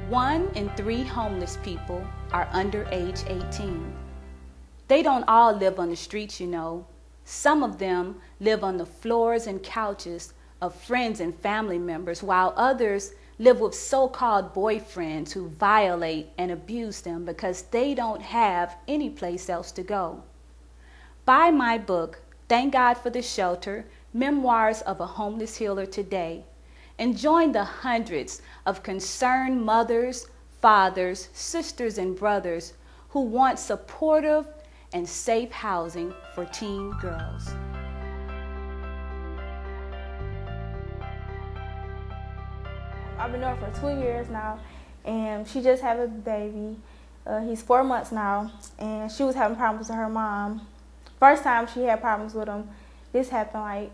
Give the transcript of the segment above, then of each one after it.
1 in 3 homeless people are under age 18. They don't all live on the streets, you know. Some of them live on the floors and couches of friends and family members, while others live with so-called boyfriends who violate and abuse them because they don't have any place else to go. Buy my book, Thank God for the Shelter, Memoirs of a Homeless Healer today, and join the hundreds of concerned mothers, fathers, sisters, and brothers who want supportive and safe housing for teen girls. I've been knowing her for 2 years now, and she just had a baby. He's 4 months now, and she was having problems with her mom. First time she had problems with him, this happened like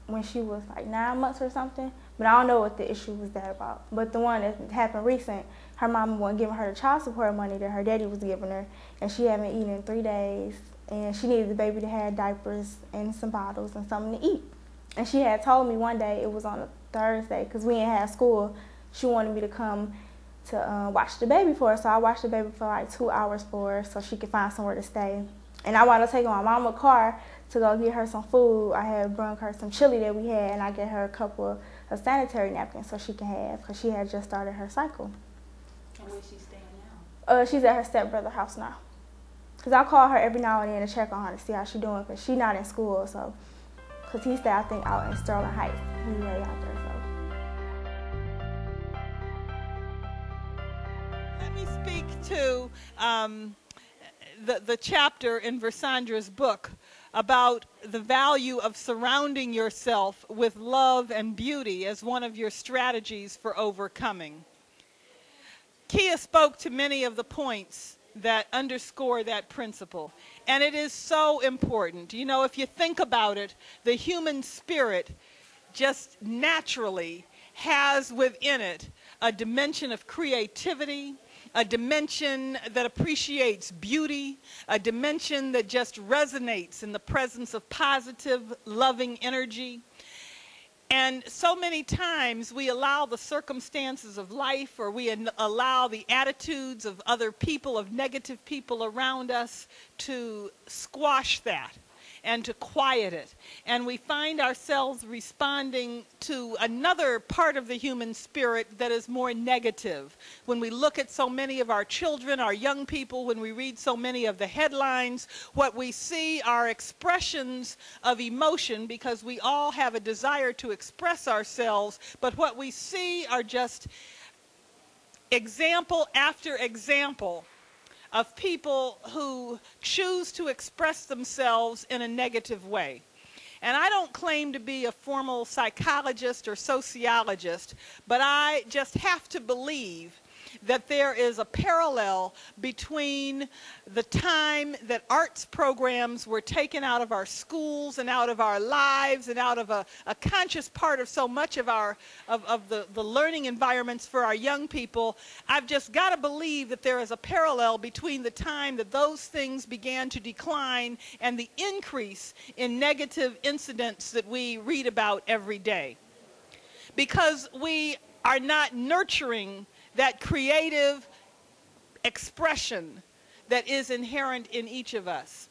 when she was like 9 months or something, but I don't know what the issue was that about. But the one that happened recent, her mom wasn't giving her the child support money that her daddy was giving her, and she hadn't eaten in 3 days, and she needed the baby to have diapers and some bottles and something to eat. And she had told me one day, it was on a Thursday, because we didn't have school, she wanted me to come to watch the baby for her. So I watched the baby for like 2 hours for her so she could find somewhere to stay. And I wanted to take my mama's car to go get her some food. I had brought her some chili that we had, and I get her a couple of sanitary napkins so she can have, because she had just started her cycle. And where's she staying now? She's at her stepbrother's house now. Because I call her every now and then to check on her to see how she's doing, because she's not in school, so. Because he stay, I think, out in Sterling Heights. He's way out there, so. Let me speak to the chapter in Versandra's book about the value of surrounding yourself with love and beauty as one of your strategies for overcoming. Kia spoke to many of the points that underscore that principle, and it is so important. You know, if you think about it, the human spirit just naturally has within it a dimension of creativity, a dimension that appreciates beauty, a dimension that just resonates in the presence of positive, loving energy. And so many times we allow the circumstances of life, or we allow the attitudes of other people, of negative people around us, to squash that and to quiet it. And we find ourselves responding to another part of the human spirit that is more negative. When we look at so many of our children, our young people, when we read so many of the headlines, what we see are expressions of emotion, because we all have a desire to express ourselves, but what we see are just example after example of people who choose to express themselves in a negative way. And I don't claim to be a formal psychologist or sociologist, but I just have to believe that there is a parallel between the time that arts programs were taken out of our schools and out of our lives and out of a conscious part of so much of the learning environments for our young people. I've just got to believe that there is a parallel between the time that those things began to decline and the increase in negative incidents that we read about every day. Because we are not nurturing that creative expression that is inherent in each of us.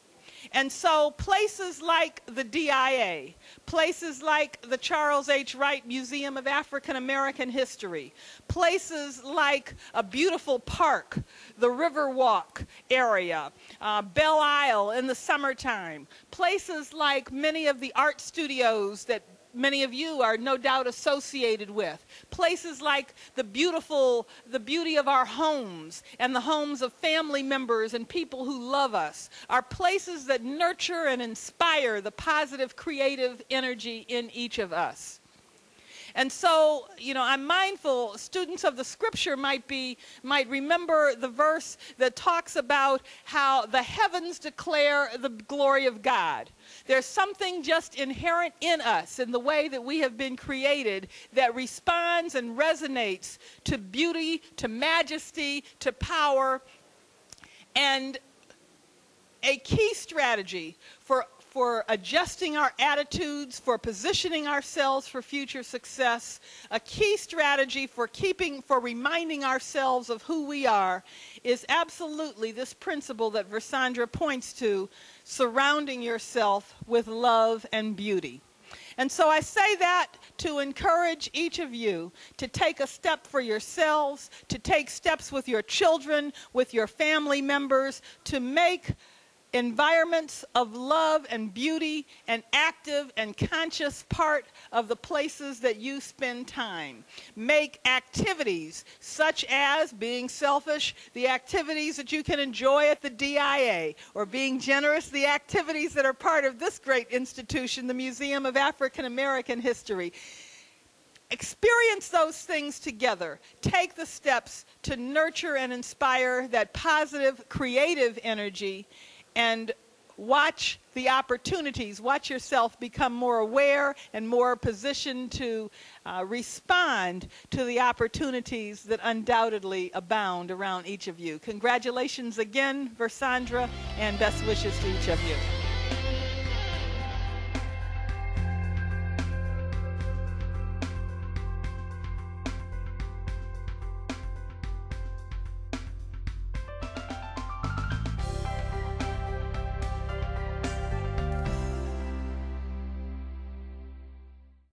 And so places like the DIA, places like the Charles H. Wright Museum of African American History, places like a beautiful park, the Riverwalk area, Belle Isle in the summertime, places like many of the art studios that many of you are no doubt associated with, places like the beauty of our homes and the homes of family members and people who love us, are places that nurture and inspire the positive creative energy in each of us. And so, you know, I'm mindful students of the scripture might remember the verse that talks about how the heavens declare the glory of God. There's something just inherent in us, in the way that we have been created, that responds and resonates to beauty, to majesty, to power. And a key strategy for for adjusting our attitudes, for positioning ourselves for future success, a key strategy for reminding ourselves of who we are is absolutely this principle that Versandra points to, surrounding yourself with love and beauty. And so I say that to encourage each of you to take a step for yourselves, to take steps with your children, with your family members, to make environments of love and beauty an active and conscious part of the places that you spend time. Make activities such as being selfish, the activities that you can enjoy at the DIA, or being generous, the activities that are part of this great institution, the Museum of African American History. Experience those things together. Take the steps to nurture and inspire that positive, creative energy, and watch the opportunities. Watch yourself become more aware and more positioned to respond to the opportunities that undoubtedly abound around each of you. Congratulations again, Versandra, and best wishes to each of you.